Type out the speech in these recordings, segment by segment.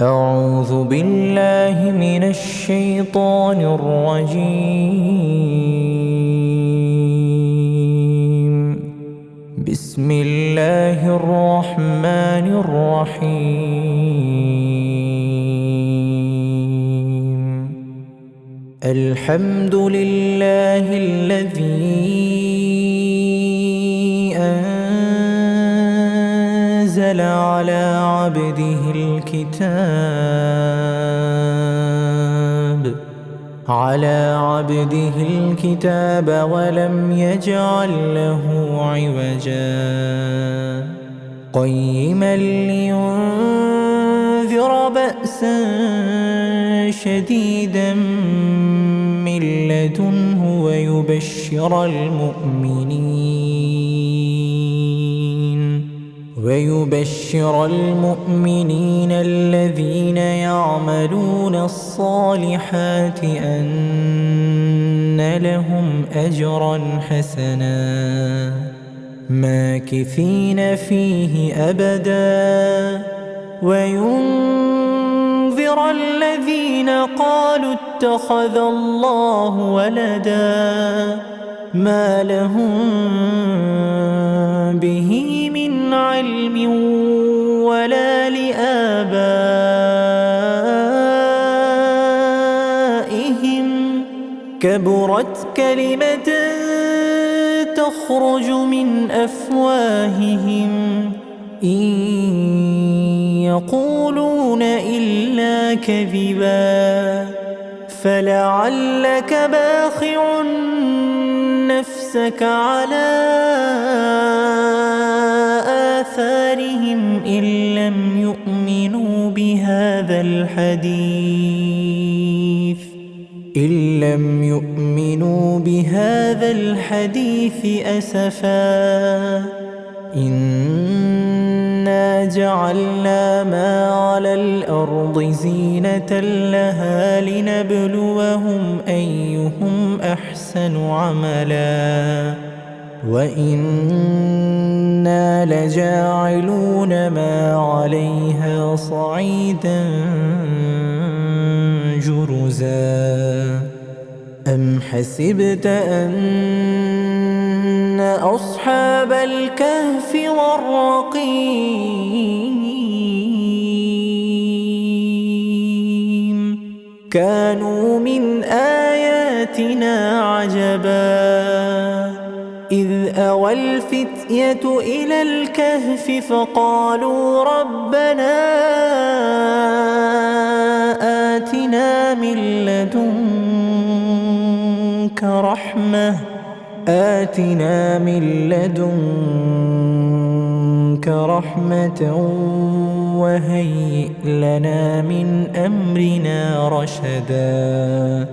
أعوذ بالله من الشيطان الرجيم. بسم الله الرحمن الرحيم. الحمد لله الذي أنزل على عبده الكتاب ولم يجعل له عوجا قيما لينذر بأسا شديدا من لدنه ويبشر المؤمنين الذين يعملون الصالحات أن لهم أجرا حسنا ماكثين فيه أبدا وينذر الذين قالوا اتخذ الله ولدا ما لهم به من علم ولا لآبائهم كبرت كلمة تخرج من أفواههم إن يقولون إلا كذبا فلعلك باخع نفسك على آثارهم إن لم يؤمنوا بهذا الحديث أسفا إنا جعلنا ما على الأرض زينة لها لنبلوهم أيهم أحسن عملا وإنا لجاعلون ما عليها صعيدا جرزا أم حسبت أن أصحاب الكهف والرقيم كانوا من آياتنا عجبا إذ أوى الفتية إلى الكهف فقالوا ربنا آتنا من لدنك رحمة وهيئ لنا من أمرنا رشدا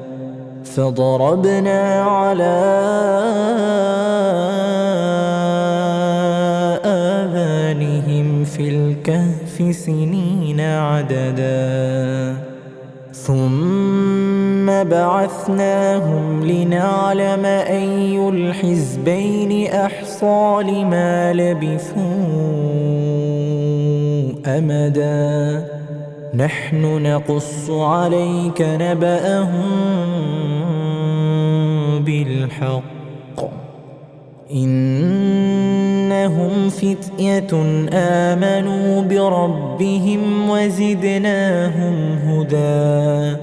فضربنا على آذانهم في الكهف سنين عددا ثم بعثناهم لنعلم أي الحزبين أحصى لما لبثوا أمدا نحن نقص عليك نبأهم بالحق إنهم فتية آمنوا بربهم وزدناهم هدى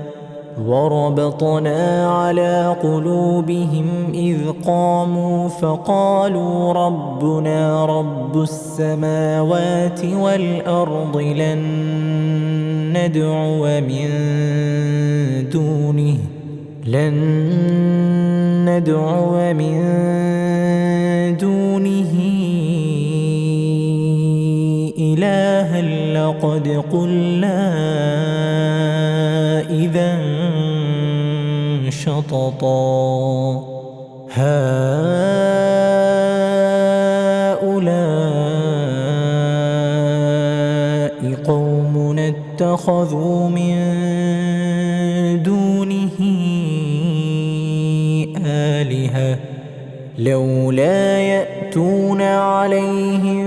وربطنا على قلوبهم إذ قاموا فقالوا ربنا رب السماوات والأرض لن ندعو من دونه إلها لقد قلنا إذا شططا هؤلاء قومنا اتخذوا من دونه آلهة لولا يأتون عليهم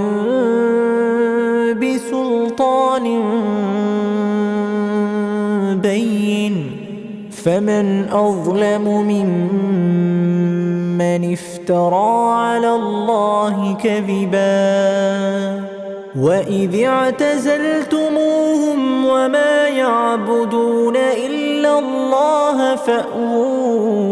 بسلطان بين فمن أظلم ممن افترى على الله كذبا وإذ اعتزلتموهم وما يعبدون إلا الله فأووا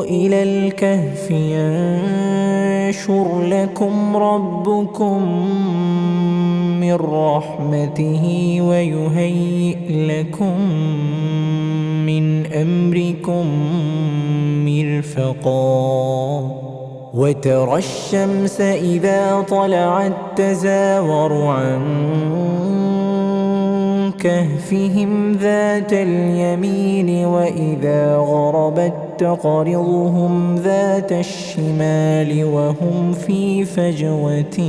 إلى الكهف ينشر لكم ربكم من رحمته ويهيئ لكم من أمركم مرفقا وترى الشمس إذا طلعت تزاور عن كهفهم ذات اليمين وإذا غربت تقرضهم ذات الشمال وهم في فجوة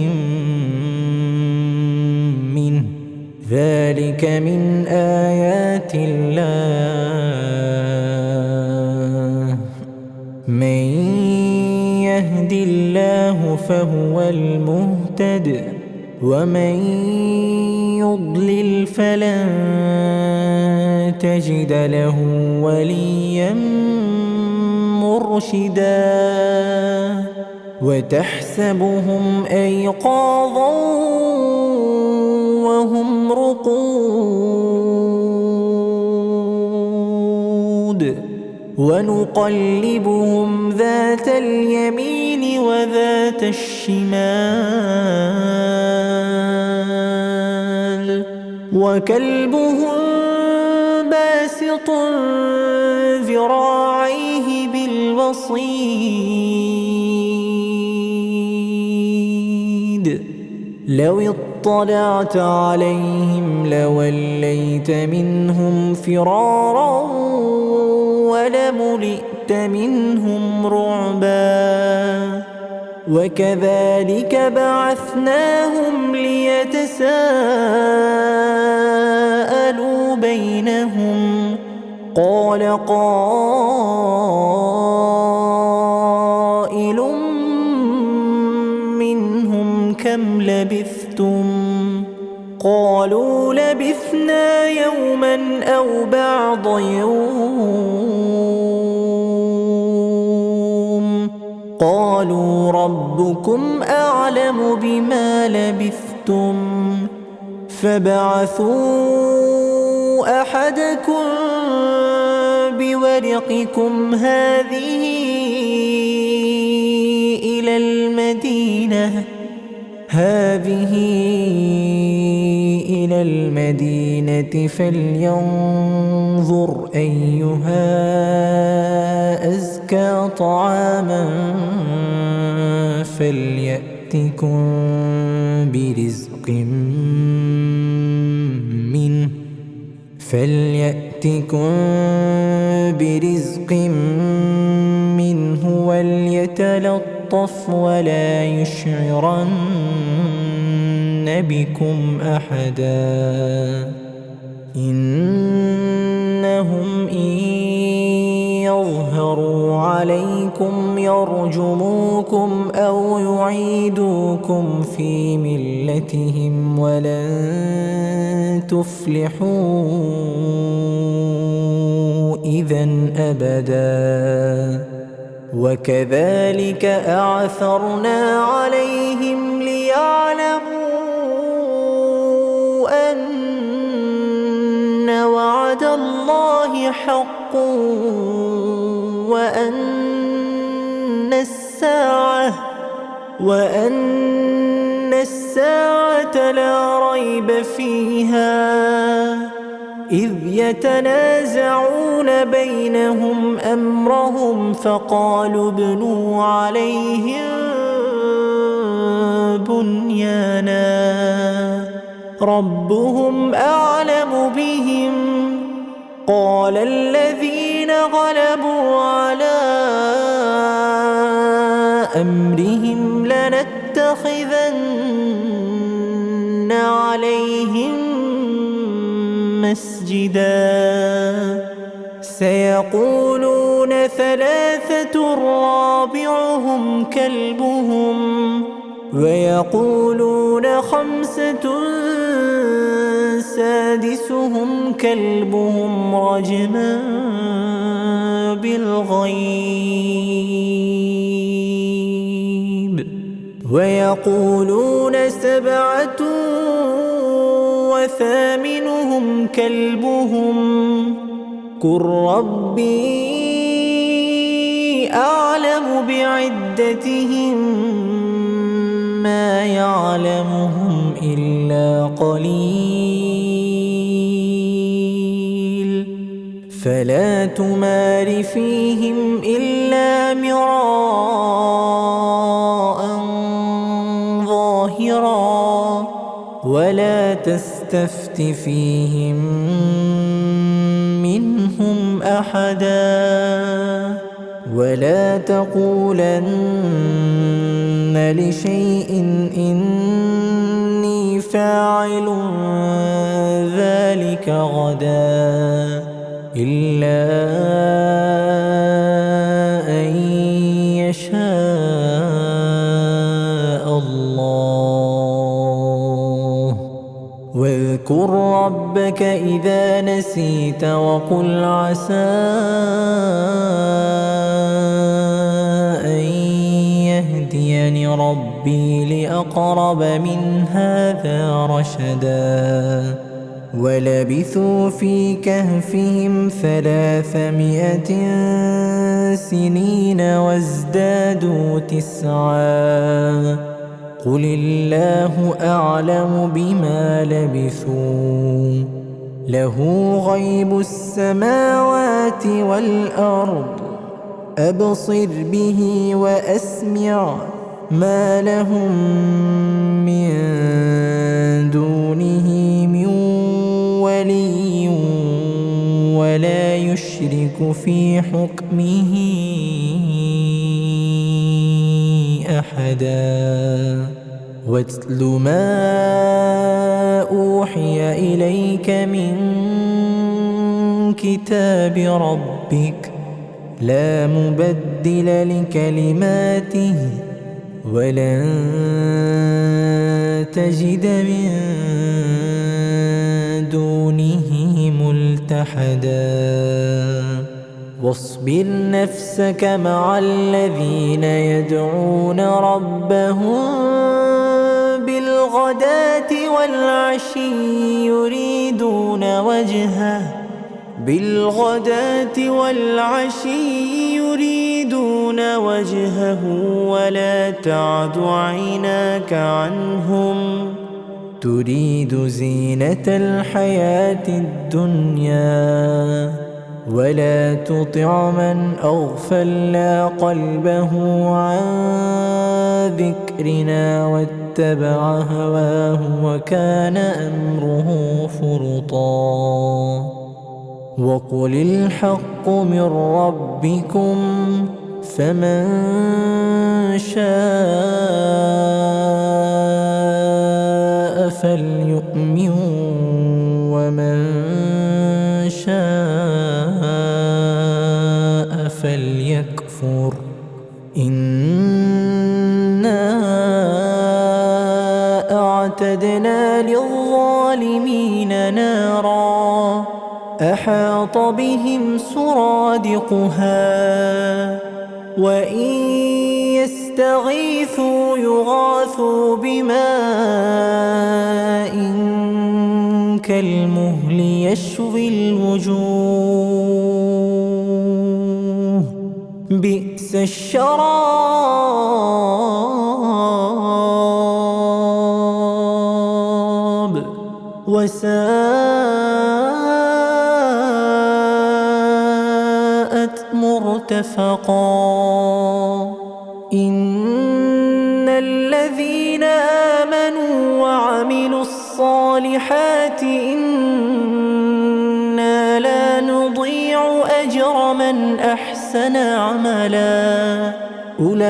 منه ذلك من آيات الله من يهد الله فهو المهتد ومن يضلل فلن تجد له وليا مرشدا وتحسبهم أيقاظا وهم رقود ونقلبهم ذات اليمين وذات الشمال وكلبهم باسط ذراعيه بالوصيد لو اطلعت عليهم لوليت منهم فرارا ولملئت منهم رعبا وكذلك بعثناهم ليتساءلوا بينهم قال قائل منهم كم لبثتم قالوا لبثنا يوما أو بعض يوم قالوا ربكم أعلم بما لبثتم فابعثوا أحدكم بورقكم هذه إلى المدينة فلينظر أيها أزكى طعاما فليأتكم برزق منه وليتلطف ولا يشعرن بكم أحدا إنهم إن يظهروا عليكم يرجموكم أو يعيدوكم في ملتهم ولن تفلحوا إذن أبدا وكذلك أعثرنا عليهم ليعلموا أن وعد الله حق وأن الساعة لا ريب فيها إذ يتنازعون بينهم أمرهم فقالوا ابنوا عليهم بنيانا ربهم أعلم بهم قال الذين غلبوا على أمرهم لنتخذن عليهم مسجدا سيقولون ثلاثة رابعهم كلبهم ويقولون 5 سادسهم كلبهم رجما بالغيب ويقولون 7 وثامنهم كلبهم قل ربي أعلم بعدتهم ما يعلمهم إلا قليل فلا تمار فيهم إلا مراء ظاهرا ولا تستفت فيهم منهم أحدا ولا تقولن لشيء إني فاعل ذلك غدا إلا أن يشاء الله واذكر ربك إذا نسيت وقل عسى أن يهديني ربي لأقرب من هذا رشدا ولبثوا في كهفهم 300 سنين وازدادوا 9 قل الله أعلم بما لبثوا له غيب السماوات والأرض أبصر به وأسمع ما لهم من دونه من ولي ولا يشرك في حكمه أحدا واتل ما أوحي إليك من كتاب ربك لا مبدل لكلماته ولن تجد من دونه ملتحدا واصبر نفسك مع الذين يدعون ربهم بالغداة والعشي يريدون وجهه ولا تعد عيناك عنهم تريد زينة الحياة الدنيا ولا تطع من أغفلنا قلبه عن ذكرنا واتبع هواه وكان أمره فرطا وقل الحق من ربكم فمن شاء فليؤمن ومن شاء فليكفر إنا أعتدنا للظالمين نارا أحاط بهم سرادقها وإن يستغيثوا يغاثوا بماء كالمهل يشوي الوجوه بئس الشراب وساءت مرتفقا إن الذين آمنوا وعملوا الصالحات إنا لا نضيع أجر من أحسن عملا أولئك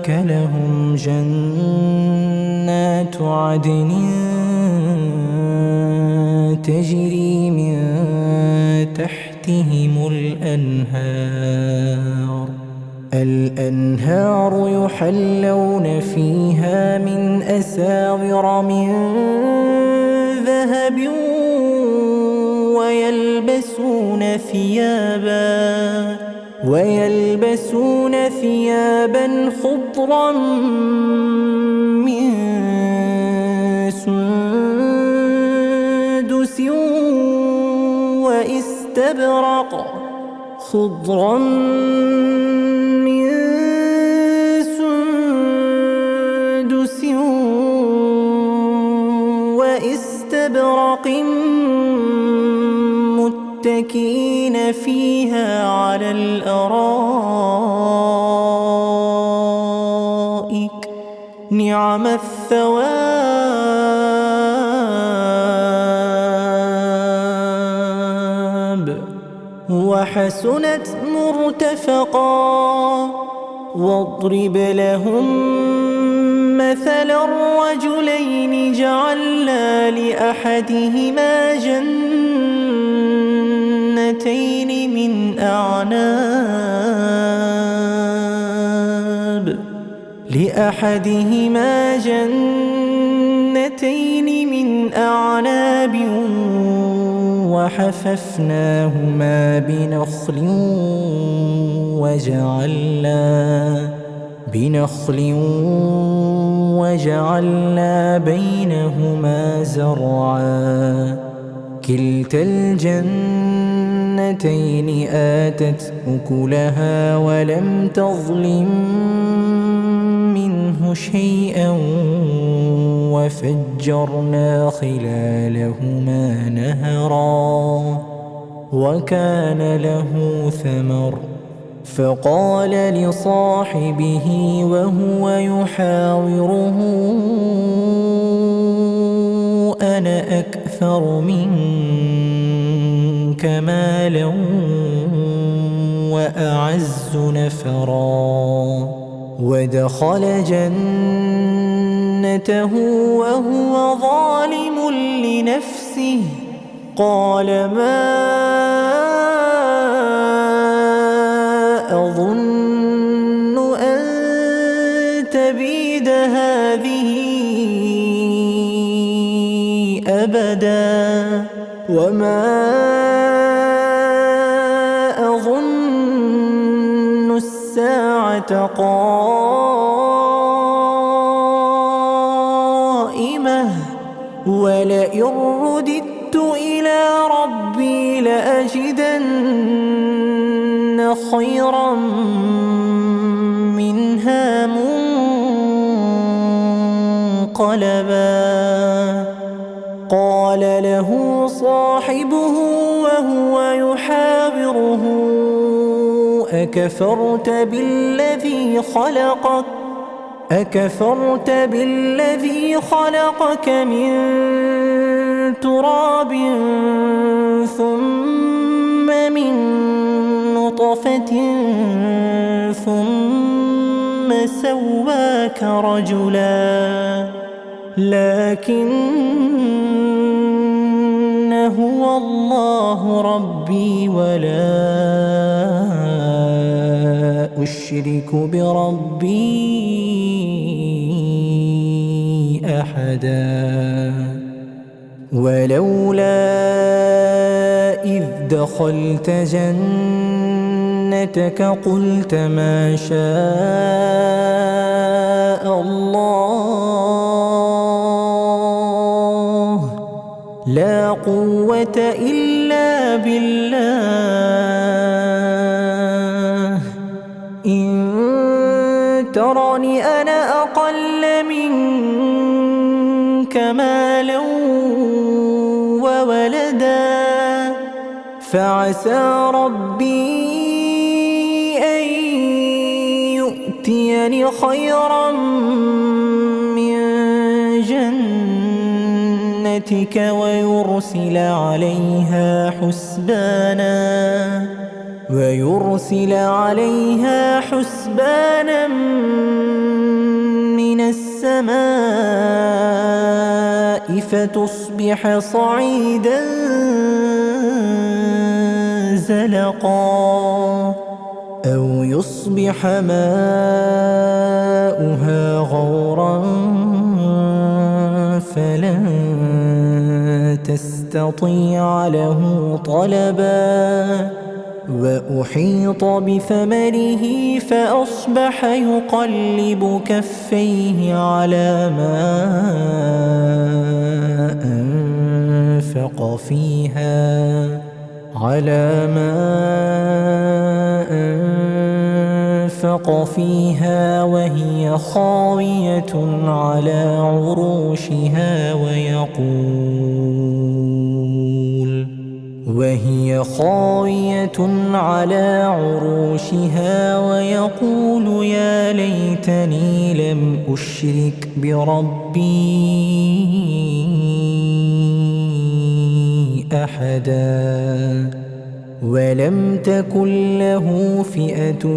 لهم جنات عدن تجري من تحتهم الأنهار يحلون فيها من أساور من ذهب ويلبسون ثيابا خضرا من سندس واستبرق متكئين فيها على الأرائك نعم الثواب وحسنت مرتفقا واضرب لهم مثل الرجلين جعلنا لأحدهما جنتين من أعناب وحففناهما بنخل وجعلنا بينهما زرعا كلتا الجنتين آتت أكلها ولم تظلم منه شيئا وفجرنا خلالهما نهرا وكان له ثمر فقال لصاحبه وهو يحاوره أنا أكثر منك مالا وأعز نفرا ودخل جنته وهو ظالم لنفسه قال ما أظن أن تبيد هذه أبدا وما أظن الساعة قائمة ولئن رددت إلى ربي لأجدن خيرا منها منقلبا قال له صاحبه وهو يحاوره أكفرت بالذي خلقك من تراب ثم من نطفة ثم سواك رجلا لكن هو الله ربي ولا أشرك بربي أحدا ولولا إذ دخلت جنتك قلت ما شاء الله لا قوة إلا بالله إن ترني أنا أقل منك مالا وولدا فعسى ربي أن يؤتيني خيرا من جنتك ويرسل عليها حسبانا من السماء فتصبح صعيدا زلقا أو يصبح ماؤها غورا فلن تستطيع له طلبا وأحيط بثمره فأصبح يقلب كفيه على ما أنفق فيها وهي خاوية على عروشها ويقول يا ليتني لم أشرك بربي أحدا ولم تكن له فئة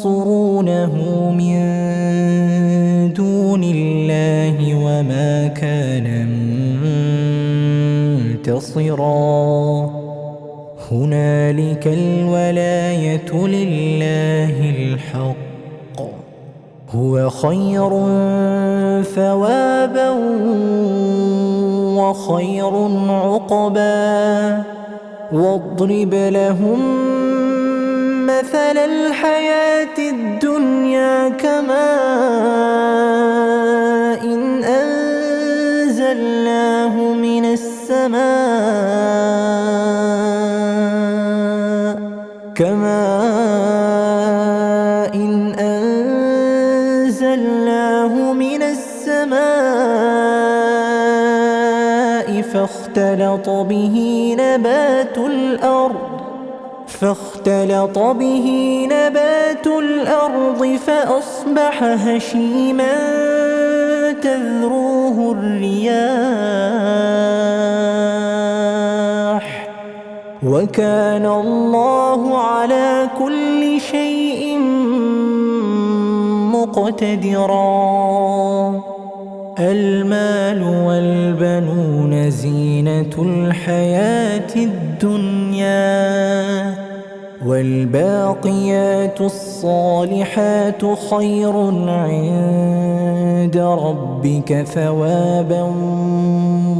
ينصرونه من دون الله وما كان منتصرا هنالك الولاية لله الحق هو خير ثوابا وخير عقبا واضرب لهم مثل الحياة الدنيا كماء إن أنزلناه من السماء فاختلط به نبات الأرض فأصبح هشيما تذروه الرياح وكان الله على كل شيء مقتدرا المال والبنون زينة الحياة الدنيا والباقيات الصالحات خير عند ربك ثوابا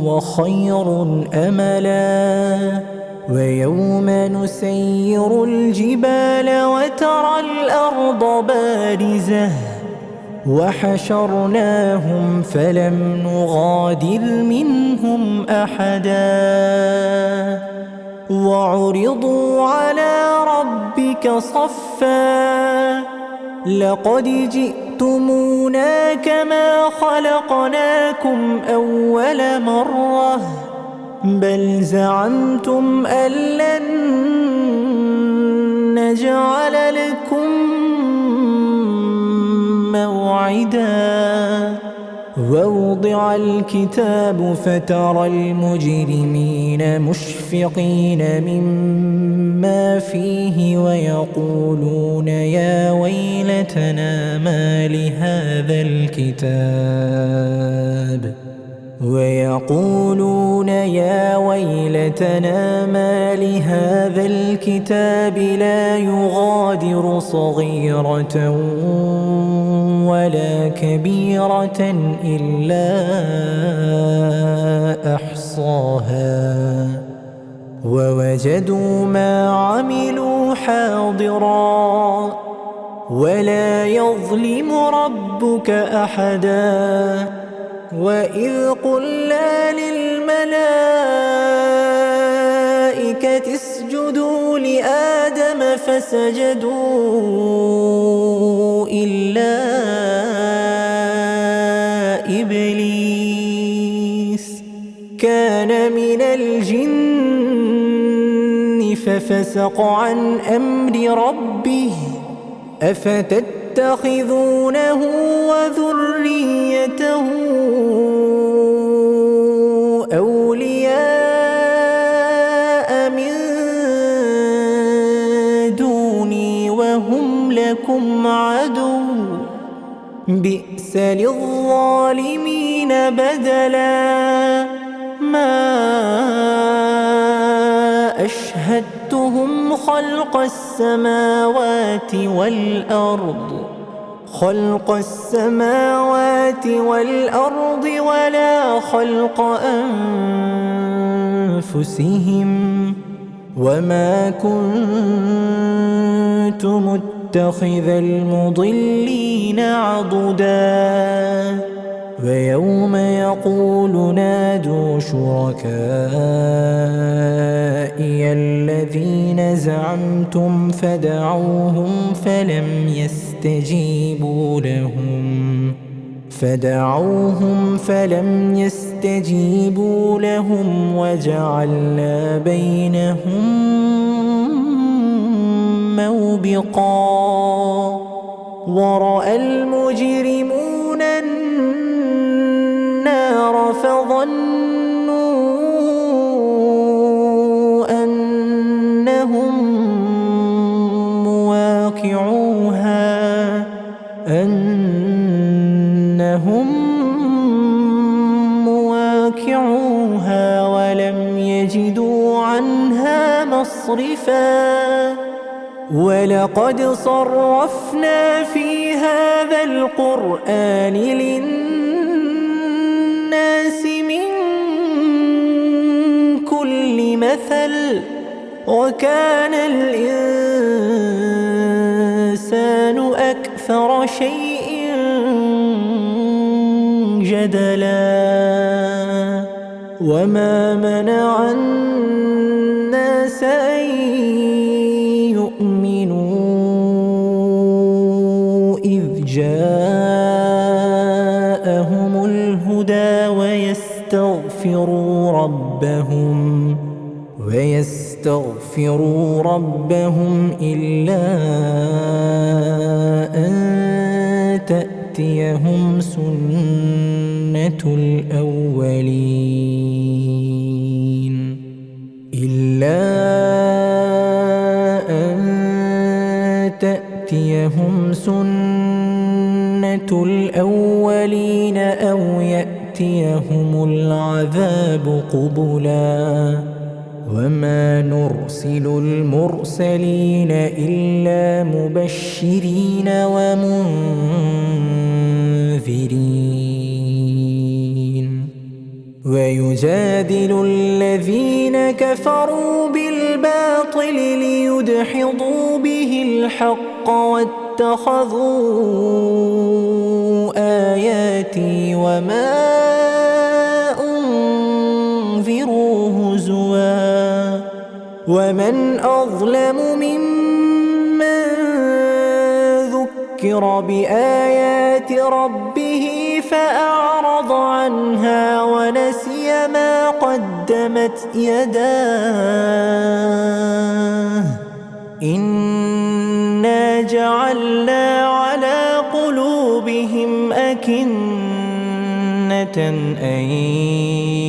وخير أملا ويوم نسير الجبال وترى الأرض بارزة وحشرناهم فلم نغادر منهم أحدا وعرضوا على ربك صفا لقد جئتمونا كما خلقناكم أول مرة بل زعمتم أن لن نجعل لكم موعدا ووضع الكتاب فترى المجرمين مشفقين مما فيه ويقولون يا ويلتنا ما لهذا الكتاب لا يغادر صغيرة ولا كبيرة إلا أحصاها ووجدوا ما عملوا حاضرا ولا يظلم ربك أحدا وإذ قلنا للملائكة اسجدوا لآدم فسجدوا إلا إبليس كان من الجن ففسق عن أمر ربه أفتتخذونه وذريته أولياء من دوني وهم لكم عدو بئس للظالمين بدلا ما أشهدتهم خلق السماوات والأرض ولا خلق أنفسهم وما كنت متخذ المضلين عضدا ويوم يقول نادوا شركائي الذين زعمتم فدعوهم فلم يستجيبوا لهم وجعلنا بينهم موبقا ورأى المجرمون النار فظنوا أنهم مواقعوها ولم يجدوا عنها مصرفا ولقد صرفنا في هذا القرآن للناس من كل مثل وكان الإنسان أكثر شيء جدلا وما منع الناس أن يؤمنوا إذ جاءهم الهدى ويستغفروا ربهم إلا أن تأتيهم سنة الأولين أو يأتيهم العذاب قبلا وما نرسل المرسلين إلا مبشرين ومنذرين ويجادل الذين كفروا بالباطل ليدحضوا به الحق واتخذوا آياتي وما أنذروا هزوا ومن أظلم ممن ذكر بآيات ربه فأعرض عنها ونسي ما قدمت يداه إنا جعلنا على قلوبهم أكنة أن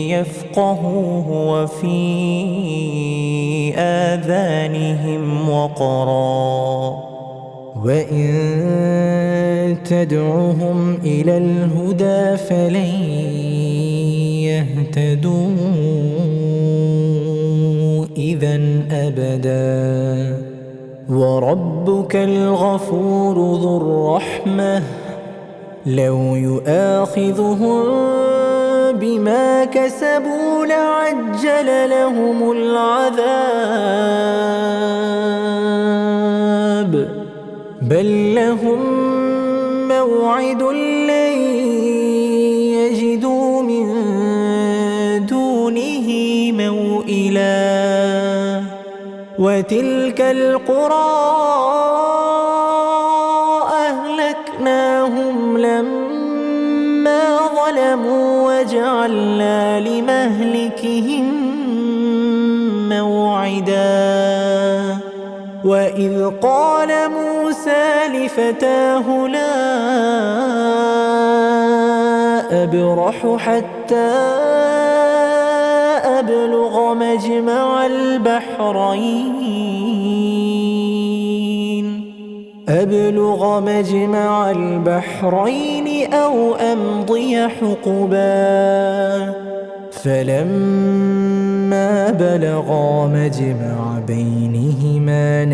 يفقهوه وفي آذانهم وقرا وإن تدعهم إلى الهدى فلن يهتدوا إذا أبدا وربك الغفور ذو الرحمة لو يؤاخذهم بما كسبوا لعجل لهم العذاب بل لهم موعد لن يجدوا من دونه موئلا وتلك القرى أهلكناهم لما ظلموا وجعلنا لمهلكهم موعدا وإذ قال موسى لفتاه لا أبرح حتى أبلغ مجمع البحرين أو أمضي حقبا فلما بلغا مجمع بينهما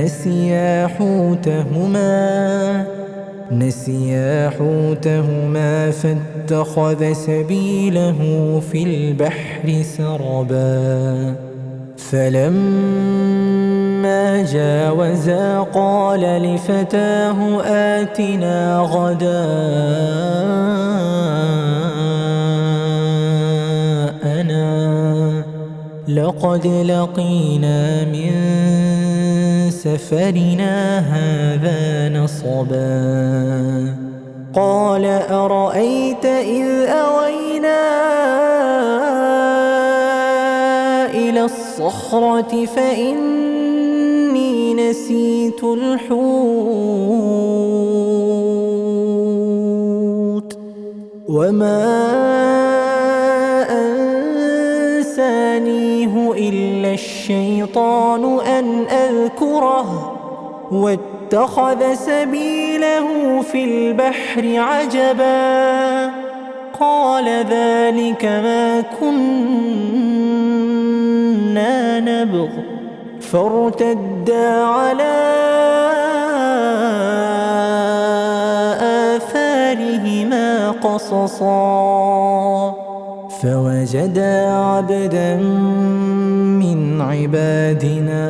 نسيا حوتهما فاتخذ سبيله في البحر سربا فلما جاوزا قال لفتاه آتنا غداءنا لقد لقينا من سفرنا هذا نصبا قال أرأيت إذ أوينا إلى الصخرة فإني نسيت الحوت وما أنسانيه إلا الشيطان أن أذكره واتخذ سبيله في البحر عجبا قال ذلك ما كنا نبغ فارتدا على آثارهما قصصا فوجدا عبدا من عبادنا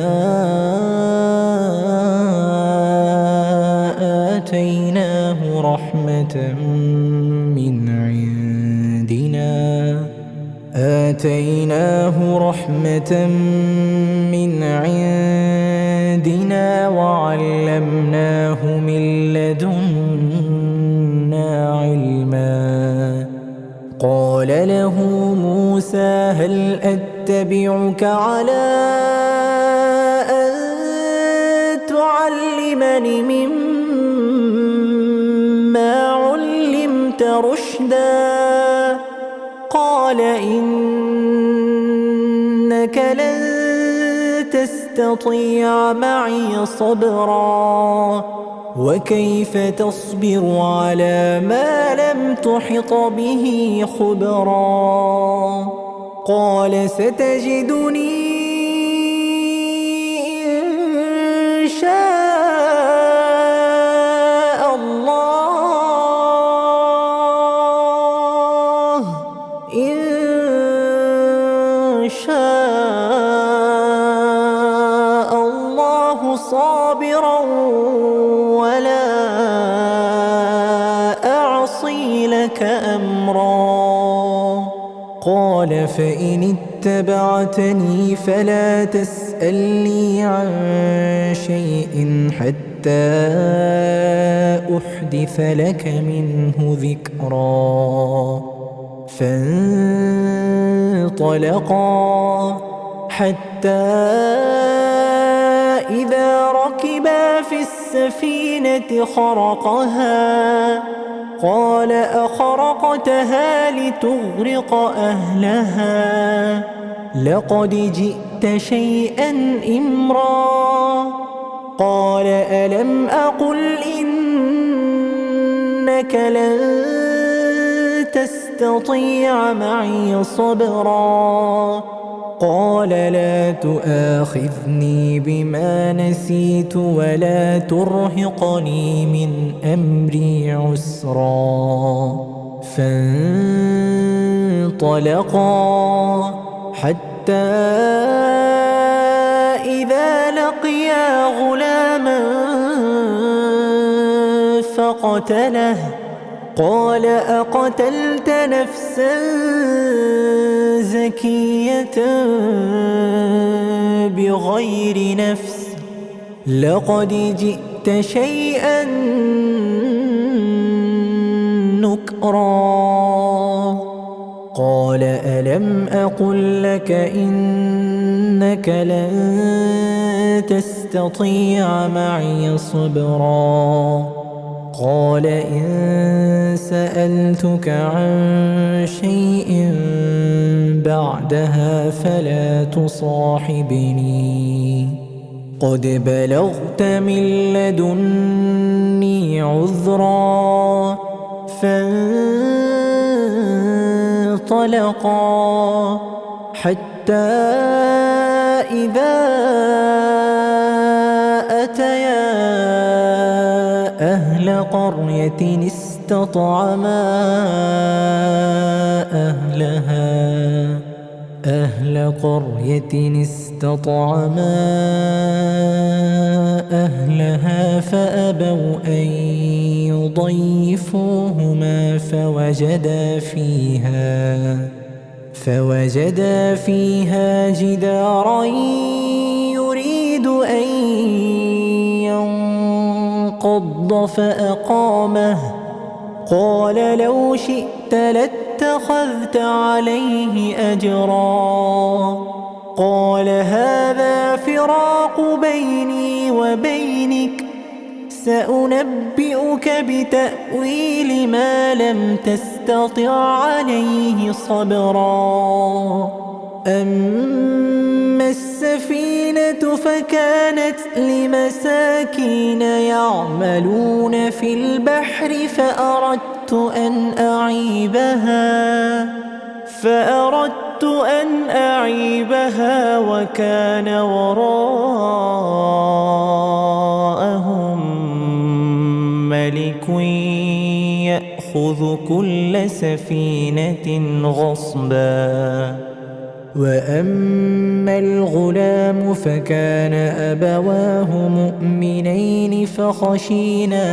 آتيناه رحمة من عندنا وعلمناه من لدنا علما قال له موسى هل أتبعك على أن تعلمني مما علمت رشدا قال إنك لن تستطيع معي صبرا وكيف تصبر على ما لم تحط به خبرا قال ستجدني إن شاء الله صابرا ولا أعصي لك أمرا قال فإن اتبعتني فلا تسألني عن شيء حتى أحدث لك منه ذكرا فانطلقا حتى إذا ركبا في السفينة خرقها قال أخرقتها لتغرق أهلها لقد جئت شيئا إمرا قال ألم أقل إنك لن تستطيع معي صبرا قال لا تؤاخذني بما نسيت ولا ترهقني من أمري عسرا فانطلقا حتى إذا لقيا غلاما فقتله قال أقتلت نفسا زكية بغير نفس لقد جئت شيئا نكرا قال ألم أقل لك إنك لن تستطيع معي صبرا قال إن سألتك عن شيء بعدها فلا تصاحبني قد بلغت من لدني عذرا فانطلقا فانطلقا حتى إذا أتيا أهل قرية استطعما أهلها فأبوا أن يضيفوهما فوجدا فيها جدارا يريد أن ينقض فأقامه قال لو شئت لاتخذت عليه أجرا قال هذا فراق بيني وبينك سأنبئك بتأويل ما لم تستطع عليه صبرا أما السفينة فكانت لمساكين يعملون في البحر فأردت أن أعيبها وكان وراءهم ملك يأخذ كل سفينة غصبا وأما الغلام فكان أبواه مؤمنين فخشينا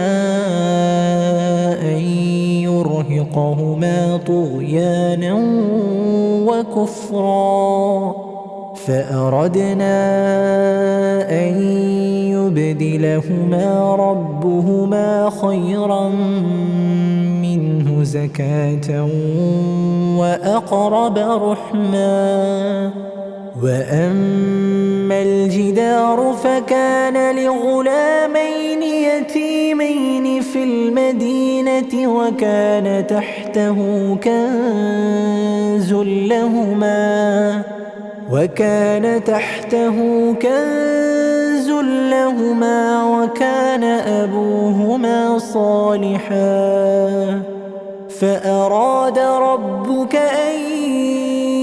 أن يرهقهما طغيانا وكفرا فأردنا أن يبدلهما ربهما خيرا منه زكاة وأقرب رحما وأما الجدار فكان لغلامين يتيمين في المدينة وكان تحته كنز لهما وكان أبوهما صالحا فأراد ربك أن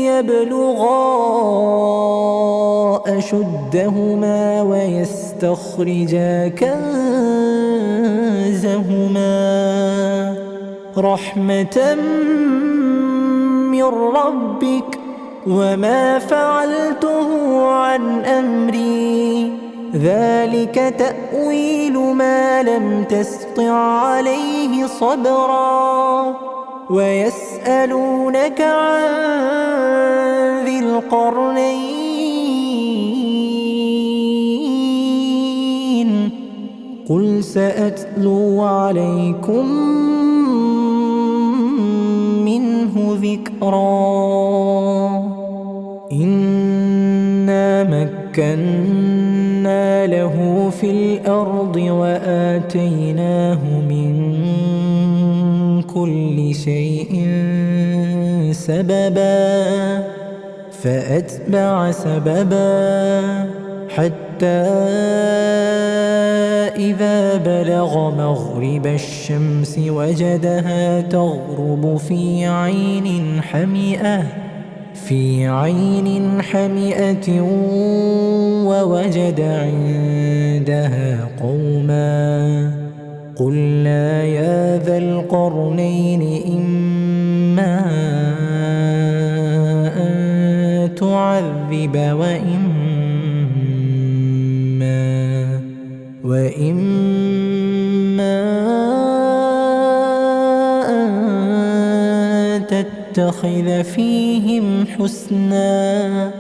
يبلغا أشدهما ويستخرجا كنزهما رحمة من ربك وما فعلته عن أمري ذلك تأويل ما لم تسطع عليه صبرا ويسألونك عن ذي القرنين قل سأتلو عليكم منه ذكرا إنا مكنا له في الأرض وآتيناه من كل شيء سببا فأتبع سببا حتى إذا بلغ مغرب الشمس وجدها تغرب في عين حمئة ووجد عندها قوما قلنا يا ذا القرنين إما أن تعذب وإما أن تتخذ فيهم حسنا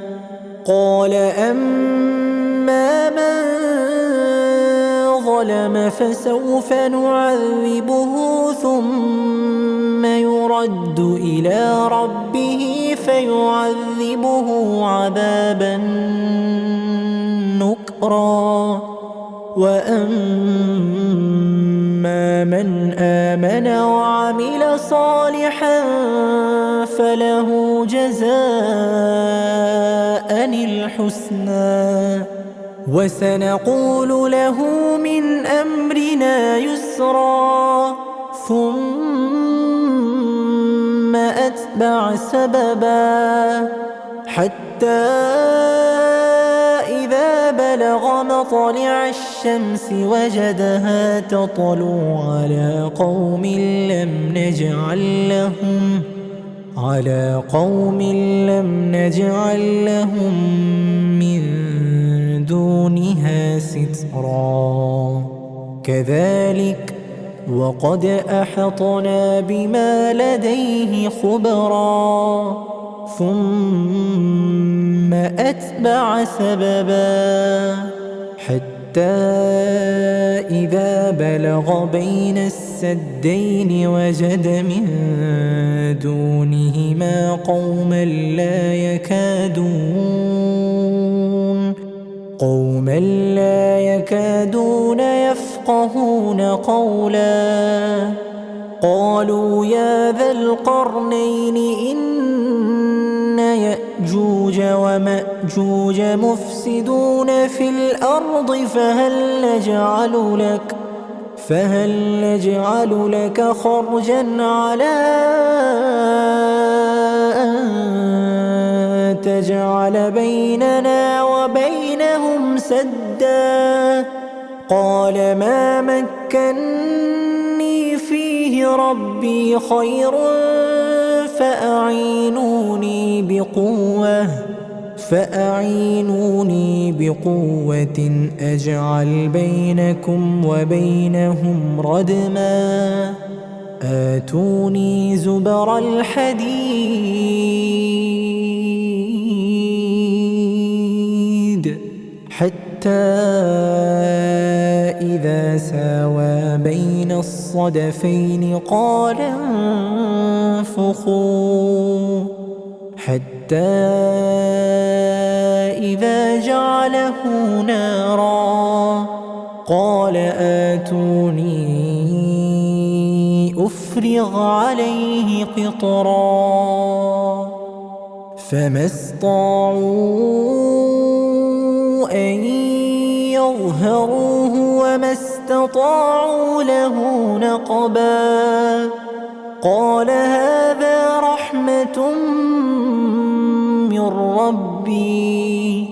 قال أما من ظلم فسوف نعذبه ثم يرد إلى ربه فيعذبه عذابا نكرا وأما من آمن وعمل صالحا فله جزاء الحسنى وسنقول له من أمرنا يسرا ثم أتبع سببا حتى إذا بلغ مطلع الشمس وجدها تطلع على قوم لم نجعل لهم من دونها سترا كذلك وقد أحطنا بما لديه خبرا ثم أتبع سببا حتى إذا بلغ بين السدين وجد من دونهما قوما لا يكادون يفقهون قولا قالوا يا ذا القرنين إن يأجوج ومأجوج مفسدون في الأرض فهل نجعل لك خرجا على أن تجعل بيننا وبينهم سدا قال ما مكني فيه ربي خير فأعينوني بقوة أجعل بينكم وبينهم ردما آتوني زبر الحديد حتى إذا ساوى بين الصدفين قال انفخوا حتى إذا جعله نارا قال آتوني أفرغ عليه قطرا فما استطاعوا أن يظهروه وما استطاعوا له نقبا قال هذا رحمة من ربي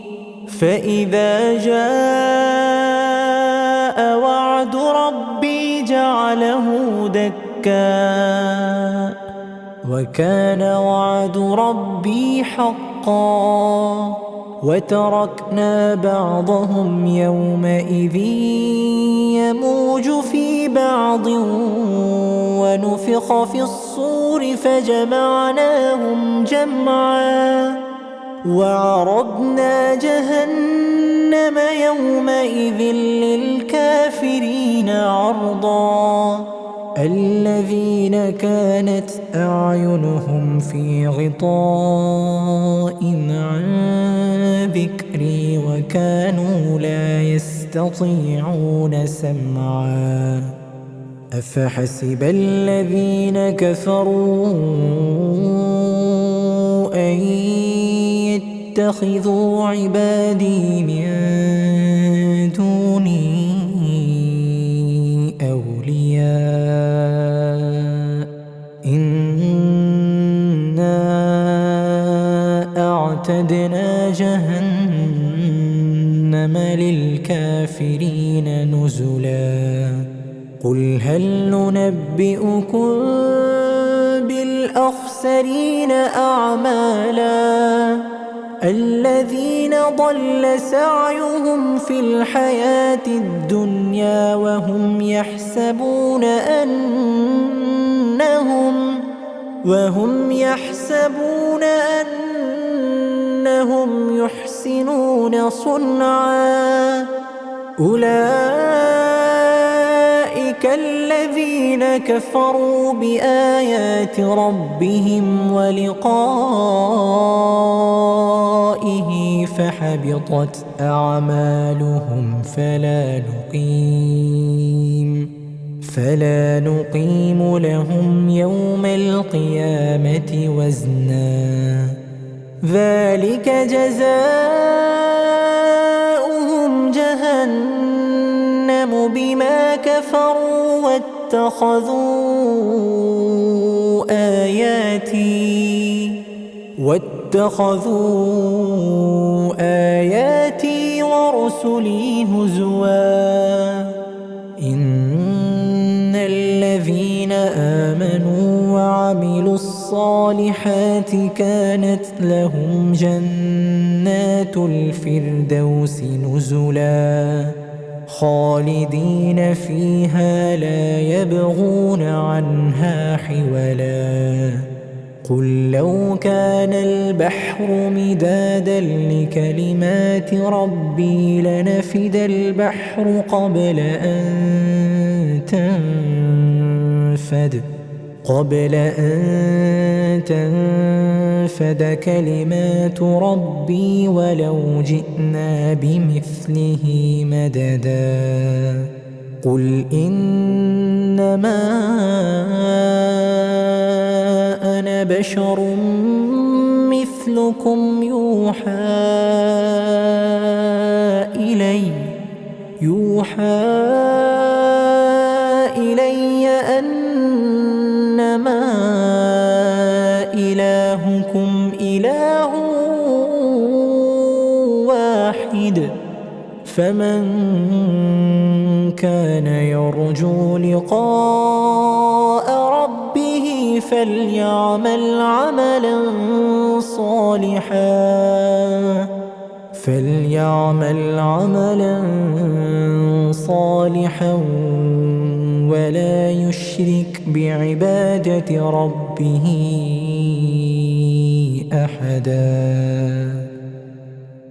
فإذا جاء وعد ربي جعله دكا وكان وعد ربي حقا وتركنا بعضهم يومئذ يموج في بعض ونفخ في الصور فجمعناهم جمعا وعرضنا جهنم يومئذ للكافرين عرضا الذين كانت أعينهم في غطاء عن ذكري وكانوا لا يستطيعون سمعا أفحسب الذين كفروا أن يتخذوا عبادي من دوني أولياء إنا أعتدنا جهنم للكافرين نزلا قل هل ننبئكم بالأخسرين أعمالا الذين ضل سعيهم في الحياة الدنيا وهم يحسبون أنهم يحسنون صنعا أولئك الذين كفروا بآيات ربهم ولقائه فحبطت أعمالهم فلا نقيم لهم يوم القيامة وزنا ذلك جزاؤهم جهنم بما كفروا واتخذوا آياتي واتخذوا آياتي ورسلي هزوا إن الذين آمنوا وعملوا الصالحات كانت لهم جنات الفردوس نزلا خالدين فيها لا يبغون عنها حولا قل لو كان البحر مدادا لكلمات ربي لنفد البحر قبل أن تنفد كلمات ربي ولو جئنا بمثله مددا قل إنما أنا بشر مثلكم يوحى إلي أنما إلهكم إله واحد فمن كان يرجو لقاء ربه فليعمل عملا صالحا ولا يشرك بعبادة ربه أحدا.